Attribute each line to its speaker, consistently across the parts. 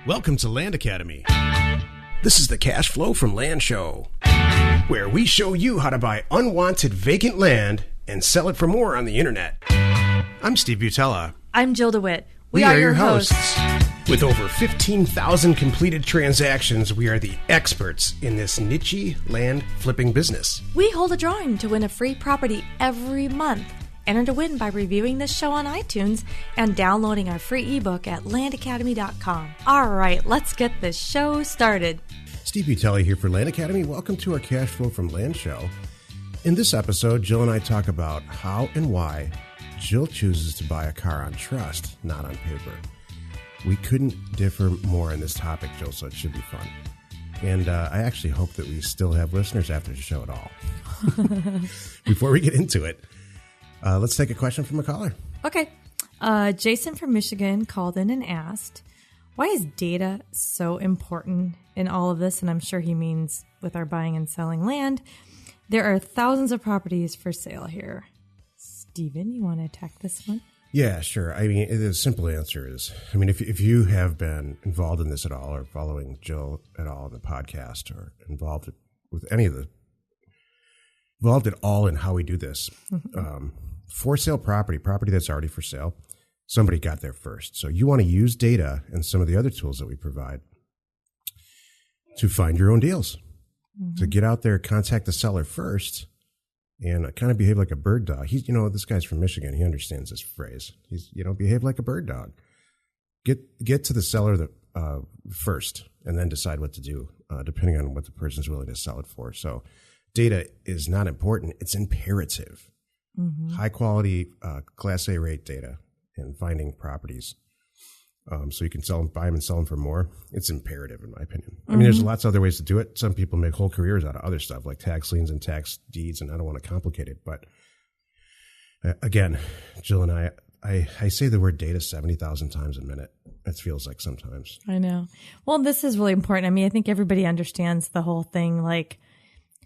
Speaker 1: Welcome to Land Academy. This is the Cash Flow from Land show, where we show you how to buy unwanted vacant land and sell it for more on the internet. I'm Steve Butala.
Speaker 2: I'm Jill DeWit.
Speaker 1: We are your hosts. With over 15,000 completed transactions, we are the experts in this niche land flipping business.
Speaker 2: We hold a drawing to win a free property every month. Enter to win by reviewing this show on iTunes and downloading our free ebook at landacademy.com. All right, let's get this show started.
Speaker 1: Steve Butala here for Land Academy. Welcome to our Cash Flow from Land show. In this episode, Jill and I talk about how and why Jill chooses to buy a car on trust, not on paper. We couldn't differ more on this topic, Jill, so it should be fun. And I actually hope that we still have listeners after the show at all. Before we get into it, let's take a question from a caller.
Speaker 2: Okay. Jason from Michigan called in and asked, why is data so important in all of this? And I'm sure he means with our buying and selling land. There are thousands of properties for sale here. Steven, you want to attack this one?
Speaker 1: Yeah, sure. I mean, the simple answer is, if you have been involved in this at all or following Jill at all in the podcast or involved with any of involved at all in how we do this, for sale property that's already for sale, somebody got there first. So you want to use data and some of the other tools that we provide to find your own deals, to get out there, contact the seller first, and kind of behave like a bird dog. This guy's from Michigan. He understands this phrase. Behave like a bird dog. Get to the seller first, and then decide what to do, depending on what the person's willing to sell it for. So data is not important. It's imperative. High quality, Class A rate data and finding properties so you can buy them and sell them for more. It's imperative, in my opinion. There's lots of other ways to do it. Some people make whole careers out of other stuff like tax liens and tax deeds, and I don't want to complicate it. But again, Jill and I say the word data 70,000 times a minute. It feels like sometimes.
Speaker 2: I know. Well, this is really important. I think everybody understands the whole thing. Like,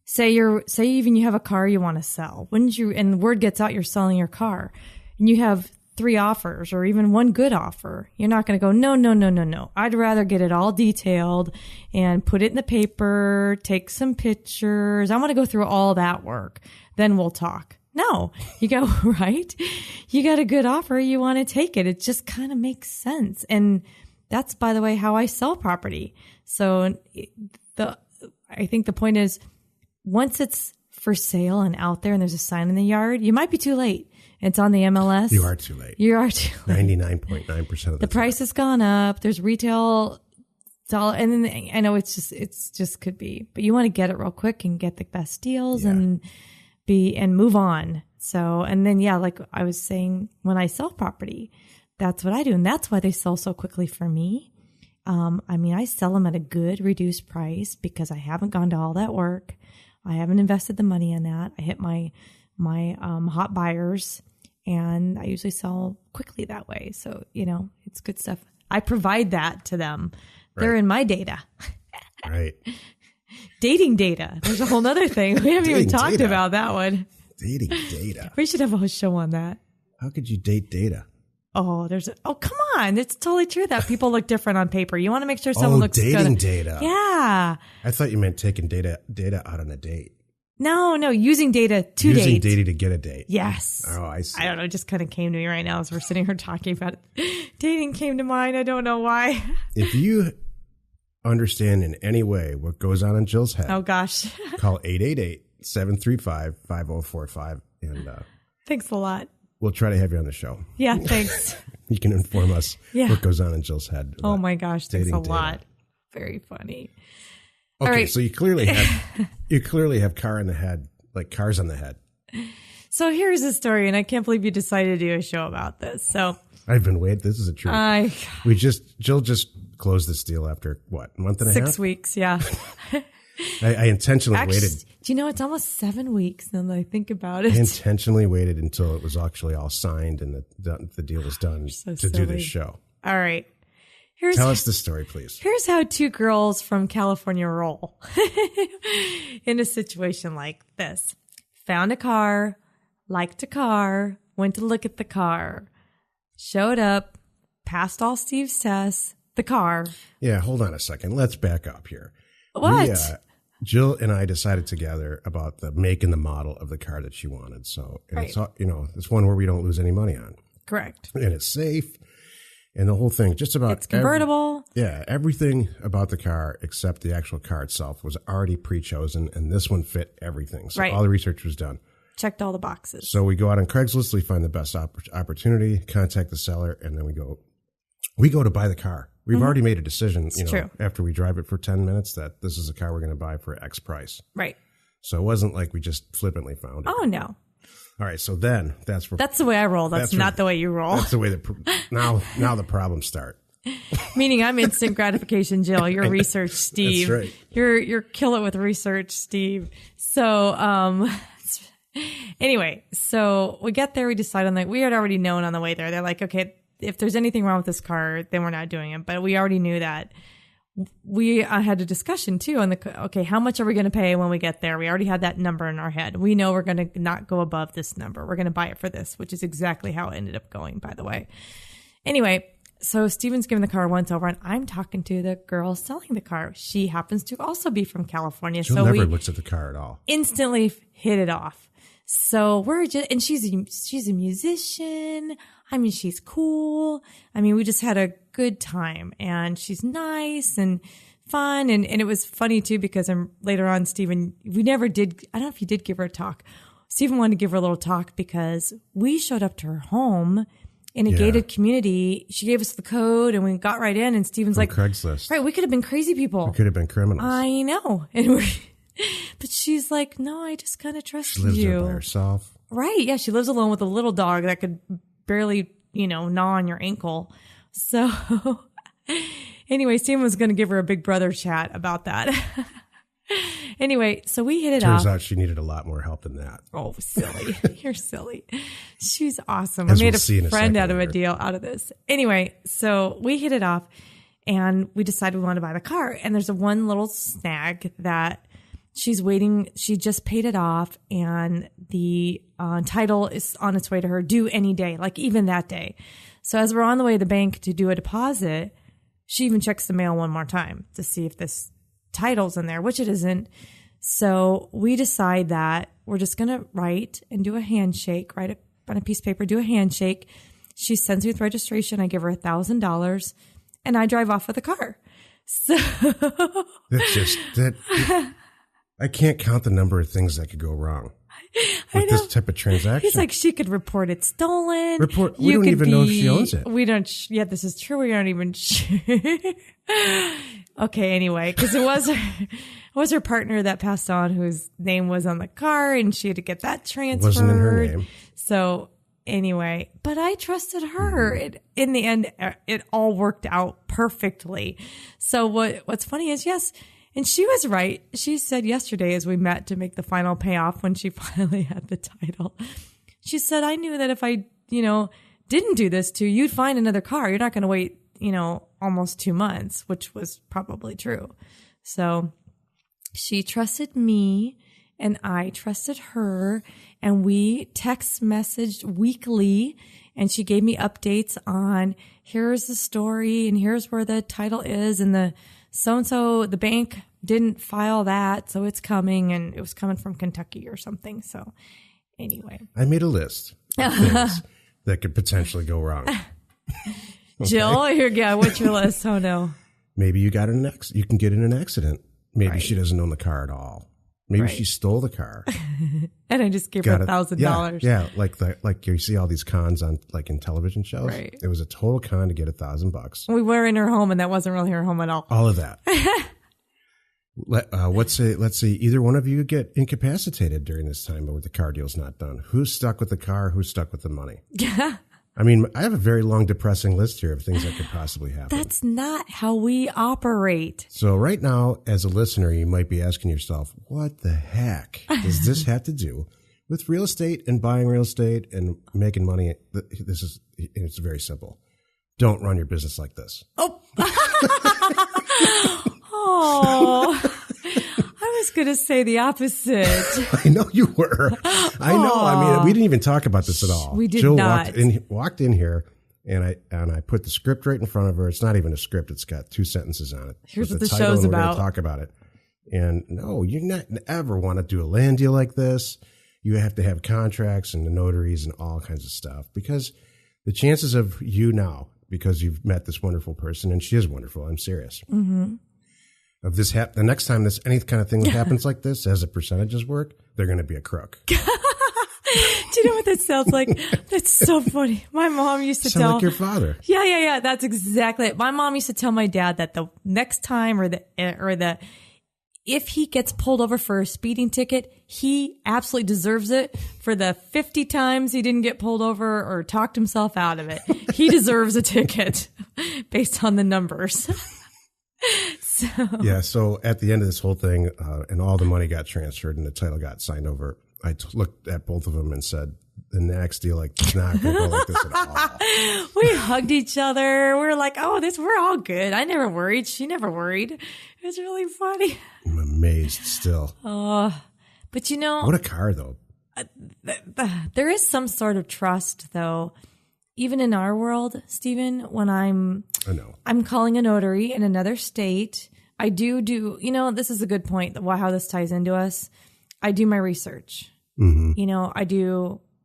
Speaker 2: say even you have a car you want to sell. And the word gets out, you're selling your car, and you have 3 offers or even one good offer. You're not going to go, no. I'd rather get it all detailed and put it in the paper, take some pictures. I want to go through all that work. Then we'll talk. No, you go, right? You got a good offer. You want to take it. It just kind of makes sense. And that's, by the way, how I sell property. So I think the point is, once it's for sale and out there and there's a sign in the yard, you might be too late. It's on the MLS.
Speaker 1: You are too late. 99.9% of the
Speaker 2: price has gone up. There's retail dollar. And then I know it's just could be, but you want to get it real quick and get the best deals and move on. So, and then, like I was saying, when I sell property, that's what I do. And that's why they sell so quickly for me. I sell them at a good reduced price because I haven't gone to all that work. I haven't invested the money in that. I hit my hot buyers, and I usually sell quickly that way. So, it's good stuff. I provide that to them. Right. They're in my data.
Speaker 1: Right.
Speaker 2: Dating data. There's a whole nother thing. We haven't even talked about that one.
Speaker 1: Dating data.
Speaker 2: We should have a whole show on that.
Speaker 1: How could you date data?
Speaker 2: Oh, come on. It's totally true that people look different on paper. You want to make sure someone looks good.
Speaker 1: Dating data.
Speaker 2: Yeah.
Speaker 1: I thought you meant taking data out on a date.
Speaker 2: No, using data to date.
Speaker 1: Using data to get a date.
Speaker 2: Yes.
Speaker 1: Oh, I see.
Speaker 2: I don't know. It just kind of came to me right now as we're sitting here talking about it. Dating came to mind. I don't know why.
Speaker 1: If you understand in any way what goes on in Jill's head.
Speaker 2: Oh, gosh.
Speaker 1: Call 888-735-5045. And
Speaker 2: thanks a lot.
Speaker 1: We'll try to have you on the show.
Speaker 2: Yeah, thanks.
Speaker 1: You can inform us what goes on in Jill's head.
Speaker 2: Oh, my gosh. Thanks a lot.
Speaker 1: Data.
Speaker 2: Very funny.
Speaker 1: Okay,
Speaker 2: right.
Speaker 1: So you clearly have car in the head, like cars on the head.
Speaker 2: So here's the story, and I can't believe you decided to do a show about this. So
Speaker 1: I've been waiting. This is a truth. Jill just closed this deal after what, a month and a half?
Speaker 2: 6 weeks, yeah.
Speaker 1: I intentionally waited.
Speaker 2: Do you know, it's almost 7 weeks now that I think about it.
Speaker 1: I intentionally waited until it was actually all signed and the deal was done to do this show.
Speaker 2: All right.
Speaker 1: Tell us the story, please.
Speaker 2: Here's how 2 girls from California roll in a situation like this. Found a car, liked a car, went to look at the car, showed up, passed all Steve's tests, the car.
Speaker 1: Yeah, hold on a second. Let's back up here.
Speaker 2: What?
Speaker 1: Jill and I decided together about the make and the model of the car that she wanted. So, and
Speaker 2: Right.
Speaker 1: it's, it's one where we don't lose any money on.
Speaker 2: Correct.
Speaker 1: And it's safe. And the whole thing, just about
Speaker 2: It's convertible.
Speaker 1: everything about the car except the actual car itself was already pre-chosen, and this one fit everything. So
Speaker 2: Right.
Speaker 1: all the research was done.
Speaker 2: Checked all the boxes.
Speaker 1: So we go out on Craigslist, we find the best opportunity, contact the seller, and then we go to buy the car. We've already made a decision,
Speaker 2: true.
Speaker 1: after we drive it for 10 minutes that this is a car we're going to buy for X price.
Speaker 2: Right.
Speaker 1: So it wasn't like we just flippantly found it.
Speaker 2: Oh, no.
Speaker 1: All right, so then that's
Speaker 2: the way I roll. That's not the way you roll.
Speaker 1: That's the way now the problems start.
Speaker 2: Meaning I'm instant gratification, Jill. You're research, Steve.
Speaker 1: That's right.
Speaker 2: You're kill it with research, Steve. So anyway, so we get there. We decide on we had already known on the way there. They're like, okay, if there's anything wrong with this car, then we're not doing it. But we already knew that. We had a discussion too on okay, how much are we going to pay when we get there? We already had that number in our head. We know we're going to not go above this number. We're going to buy it for this, which is exactly how it ended up going, by the way. Anyway, so Steven's giving the car once over, and I'm talking to the girl selling the car. She happens to also be from California.
Speaker 1: Jill never looks at the car at all.
Speaker 2: Instantly hit it off. So we're just, and she's a musician. I mean, she's cool. I mean, we just had a good time, and she's nice and fun. And it was funny too, because later on, Steven, I don't know if he did give her a talk. Steven wanted to give her a little talk because we showed up to her home in a gated community. She gave us the code and we got right in, and Steven's like,
Speaker 1: Craigslist.
Speaker 2: Right. We could have been crazy people.
Speaker 1: We could have been criminals.
Speaker 2: I know. And but she's like, no, I just kind of trust you.
Speaker 1: She lives there by herself.
Speaker 2: Right. Yeah. She lives alone with a little dog that could barely, gnaw on your ankle. So anyway, Steven was going to give her a big brother chat about that. Anyway, so we hit it off.
Speaker 1: Turns out she needed a lot more help than that.
Speaker 2: Oh, silly. You're silly. She's awesome.
Speaker 1: As
Speaker 2: I made
Speaker 1: we'll
Speaker 2: a friend out of a deal out of this. Anyway, so we hit it off, and we decided we wanted to buy the car. And there's one little snag that she's waiting. She just paid it off, and the title is on its way to her due any day, like even that day. So as we're on the way to the bank to do a deposit, she even checks the mail one more time to see if this title's in there, which it isn't. So we decide that we're just going to write and do a handshake, write it on a piece of paper, do a handshake. She sends me with registration. I give her $1,000, and I drive off with the car. So
Speaker 1: that's just that. I can't count the number of things that could go wrong with this type of transaction.
Speaker 2: He's like, she could report it stolen.
Speaker 1: We don't even know if she owns it.
Speaker 2: We don't. Yeah, this is true. We aren't even sure. Okay, anyway, because it was her partner that passed on, whose name was on the car, and she had to get that transferred.
Speaker 1: Wasn't in her name.
Speaker 2: So anyway, but I trusted her. In the end, it all worked out perfectly. So what's funny is, yes, and she was right. She said yesterday, as we met to make the final payoff when she finally had the title, she said, I knew that if I, didn't do this to you, you'd find another car. You're not going to wait, almost 2 months, which was probably true. So she trusted me, and I trusted her, and we text messaged weekly, and she gave me updates on here's the story, and here's where the title is, and the so-and-so, the bank didn't file that, so it's coming, and it was coming from Kentucky or something. So anyway.
Speaker 1: I made a list of things that could potentially go wrong. Okay.
Speaker 2: Jill, what's your list? Oh, no.
Speaker 1: Maybe you got you can get in an accident. Maybe she doesn't own the car at all. Maybe she stole the car.
Speaker 2: And I just gave her $1,000.
Speaker 1: Yeah, like you see all these cons on in television shows.
Speaker 2: Right.
Speaker 1: It was a total con to get $1,000.
Speaker 2: We were in her home, and that wasn't really her home at all.
Speaker 1: All of that. Let's say either one of you get incapacitated during this time, but the car deal's not done. Who's stuck with the car? Who's stuck with the money?
Speaker 2: Yeah.
Speaker 1: I mean, I have a very long, depressing list here of things that could possibly happen.
Speaker 2: That's not how we operate.
Speaker 1: So right now, as a listener, you might be asking yourself, what the heck does this have to do with real estate and buying real estate and making money? It's very simple. Don't run your business like this.
Speaker 2: Oh. Oh. I was going to say the opposite.
Speaker 1: I know you were. I know. I mean, we didn't even talk about this at all.
Speaker 2: We did
Speaker 1: Jill
Speaker 2: not.
Speaker 1: walked in here And I put the script right in front of her. It's not even a script. It's got 2 sentences on it.
Speaker 2: Here's what
Speaker 1: the
Speaker 2: the
Speaker 1: title,
Speaker 2: show's
Speaker 1: and we're
Speaker 2: about.
Speaker 1: going to talk about it. And no, you not ever want to do a land deal like this. You have to have contracts and the notaries and all kinds of stuff, because the chances of you now, because you've met this wonderful person, and she is wonderful, I'm serious, of this the next time any kind of thing happens like this, as the percentages work, they're going to be a crook.
Speaker 2: Do you know what that sounds like? That's so funny. My mom used to tell.
Speaker 1: Like your father.
Speaker 2: Yeah. That's exactly it. My mom used to tell my dad that the next time if he gets pulled over for a speeding ticket, he absolutely deserves it. For the 50 times he didn't get pulled over or talked himself out of it, he deserves a ticket based on the numbers.
Speaker 1: So at the end of this whole thing, and all the money got transferred and the title got signed over, I looked at both of them and said, the next deal, it's not going to go like this at all.
Speaker 2: We hugged each other. We were like, we're all good. I never worried. She never worried. It was really funny.
Speaker 1: I'm amazed still.
Speaker 2: But
Speaker 1: what a car, though.
Speaker 2: There is some sort of trust, though, even in our world, Stephen, when I'm calling a notary in another state. I do, this is a good point, how this ties into us. I do my research. Mm-hmm.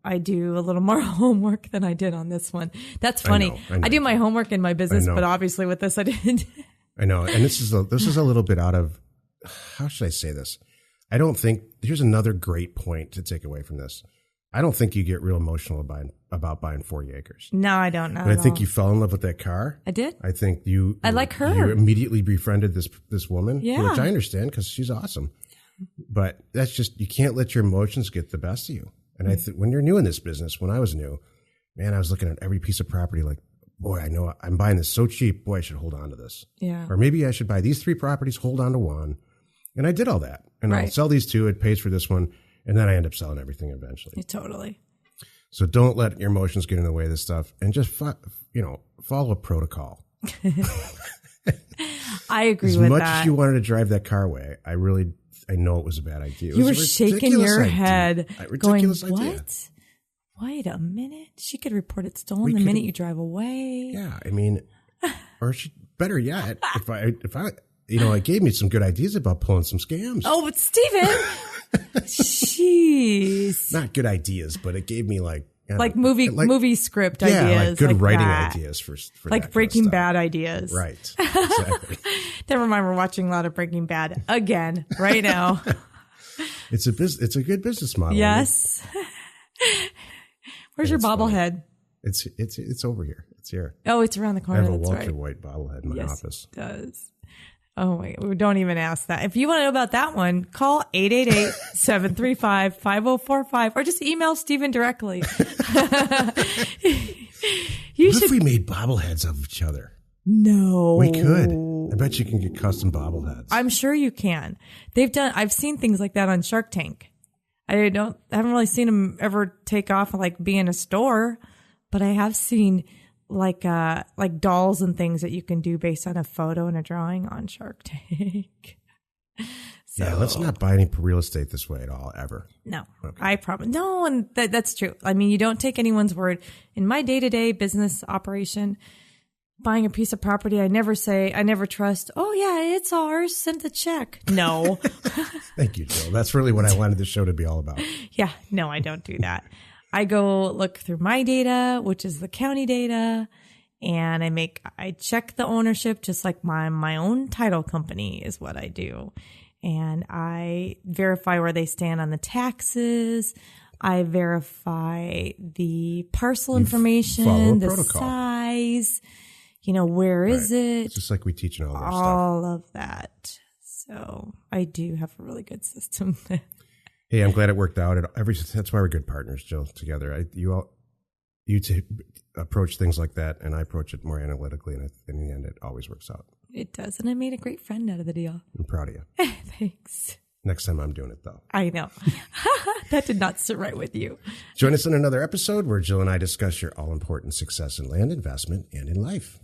Speaker 2: I do a little more homework than I did on this one. That's funny. I know. I do my homework in my business, but obviously with this I didn't.
Speaker 1: I know. And this is a little bit out of, how should I say this? I don't think, here's another great point to take away from this. I don't think you get real emotional about buying 40 acres.
Speaker 2: No, I don't know.
Speaker 1: But I think you fell in love with that car.
Speaker 2: I did.
Speaker 1: I think
Speaker 2: I like her.
Speaker 1: You immediately befriended this woman,
Speaker 2: yeah.
Speaker 1: Which I understand because she's awesome. But that's just, you can't let your emotions get the best of you. And I think when you're new in this business, when I was new, man, I was looking at every piece of property like, boy, I know I'm buying this so cheap. Boy, I should hold on to this.
Speaker 2: Yeah.
Speaker 1: Or maybe I should buy these 3 properties, hold on to one. And I did all that. And I'll sell these 2. It pays for this one. And then I end up selling everything eventually.
Speaker 2: Yeah, totally.
Speaker 1: So don't let your emotions get in the way of this stuff. And just, follow a protocol.
Speaker 2: I agree with that.
Speaker 1: As much as you wanted to drive that car away, I know it was a bad idea.
Speaker 2: You were shaking your head going,
Speaker 1: idea.
Speaker 2: What? Wait a minute. She could report it stolen the minute you drive away.
Speaker 1: Yeah. I mean, or better yet, if I gave me some good ideas about pulling some scams.
Speaker 2: Oh, but Stephen, jeez.
Speaker 1: Not good ideas, but it gave me
Speaker 2: movie script ideas.
Speaker 1: Like good writing ideas for
Speaker 2: like Breaking Bad ideas.
Speaker 1: Right. Exactly.
Speaker 2: Never mind, we're watching a lot of Breaking Bad again right now.
Speaker 1: It's a good business model.
Speaker 2: Yes. Where's your bobblehead?
Speaker 1: Funny. It's over here. It's here.
Speaker 2: Oh, it's around the corner.
Speaker 1: I have a
Speaker 2: That's
Speaker 1: Walter White bobblehead in my office.
Speaker 2: It does. Oh my, don't even ask that. If you want to know about that one, call 888-735-5045 or just email Stephen directly.
Speaker 1: What if we made bobbleheads of each other?
Speaker 2: No.
Speaker 1: We could. I bet you can get custom bobbleheads.
Speaker 2: I'm sure you can. I've seen things like that on Shark Tank. I haven't really seen them ever take off and be in a store, but I have seen like dolls and things that you can do based on a photo and a drawing on Shark Tank.
Speaker 1: Yeah, let's not buy any real estate this way at all, ever. No,
Speaker 2: okay. I promise. No, and that's true. I mean, you don't take anyone's word. In my day-to-day business operation, buying a piece of property, I never trust, oh yeah, it's ours, send the check. No.
Speaker 1: Thank you, Jill. That's really what I wanted the show to be all about.
Speaker 2: Yeah, no, I don't do that. I go look through my data, which is the county data, and I check the ownership just like my own title company is what I do. And I verify where they stand on the taxes. I verify the parcel information, the size, where is it?
Speaker 1: It's just like we teach in all our stuff.
Speaker 2: All of that. So I do have a really good system.
Speaker 1: Hey, I'm glad it worked out. That's why we're good partners, Jill, together. You approach things like that, and I approach it more analytically, and in the end, it always works out.
Speaker 2: It does, and I made a great friend out of the deal.
Speaker 1: I'm proud of you.
Speaker 2: Thanks.
Speaker 1: Next time I'm doing it, though.
Speaker 2: I know. That did not sit right with you.
Speaker 1: Join us in another episode where Jill and I discuss your all-important success in land investment and in life.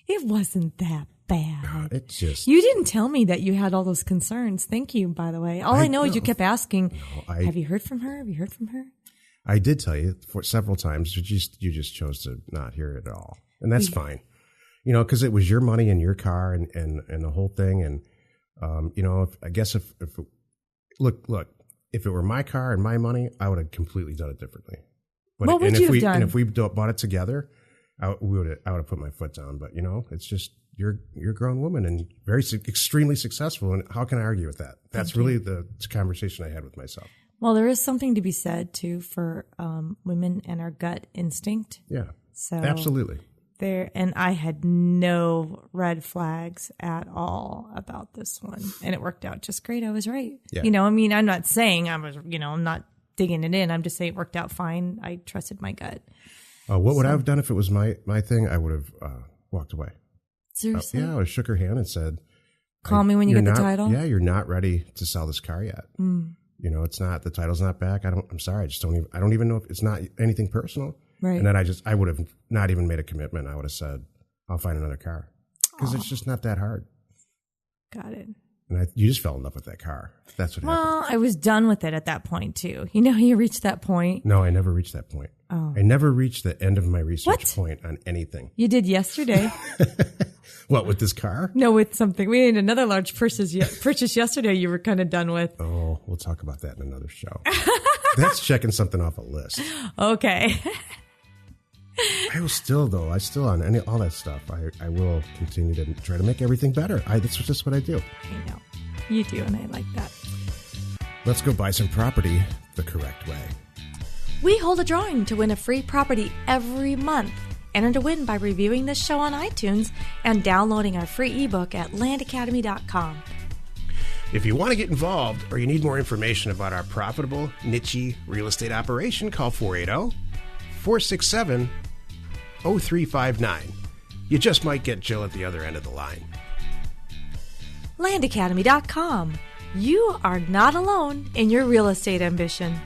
Speaker 2: It wasn't that bad.
Speaker 1: No, it's just...
Speaker 2: You didn't tell me that you had all those concerns. Thank you, by the way. All I know is you kept asking, have you heard from her? Have you heard from her?
Speaker 1: I did tell you for several times, you just chose to not hear it at all. And that's fine. You know, because it was your money and your car and the whole thing. And, you know, if it were my car and my money, I would have completely done it differently. But
Speaker 2: what would you have done?
Speaker 1: And if we bought it together, I would have put my foot down. But, you know, it's just you're a grown woman and extremely successful. And how can I argue with that? That's really the conversation I had with myself.
Speaker 2: Well, there is something to be said, too, for women and our gut instinct.
Speaker 1: Yeah,
Speaker 2: so
Speaker 1: absolutely.
Speaker 2: And I had no red flags at all about this one. And it worked out just great. I was right.
Speaker 1: Yeah.
Speaker 2: You know, I mean, I'm not saying I'm not digging it in. I'm just saying it worked out fine. I trusted my gut.
Speaker 1: What would I have done if it was my thing? I would have walked away.
Speaker 2: Seriously?
Speaker 1: Yeah, I would have shook her hand and said,
Speaker 2: call me when you get the title?
Speaker 1: Yeah, you're not ready to sell this car yet. Mm. You know, the title's not back. I'm sorry. I don't even know if it's not anything personal.
Speaker 2: Right.
Speaker 1: And then I would have not even made a commitment. I would have said, I'll find another car. Because it's just not that hard.
Speaker 2: Got it.
Speaker 1: And you just fell in love with that car. That's what happened.
Speaker 2: Well, I was done with it at that point, too. You know how you reached that point?
Speaker 1: No, I never reached that point.
Speaker 2: Oh.
Speaker 1: I never reached the end of my research point on anything.
Speaker 2: You did yesterday.
Speaker 1: What, with this car?
Speaker 2: No, with something. We had another large purchase yesterday you were kind of done with.
Speaker 1: Oh, we'll talk about that in another show. That's checking something off a list.
Speaker 2: Okay.
Speaker 1: I still on all that stuff. I will continue to try to make everything better. That's just what I do.
Speaker 2: I know. You do, and I like that.
Speaker 1: Let's go buy some property the correct way.
Speaker 2: We hold a drawing to win a free property every month. Enter to win by reviewing this show on iTunes and downloading our free ebook at landacademy.com.
Speaker 1: If you want to get involved or you need more information about our profitable, niche real estate operation, call 480-467-0359. You just might get Jill at the other end of the line.
Speaker 2: landacademy.com. You are not alone in your real estate ambition.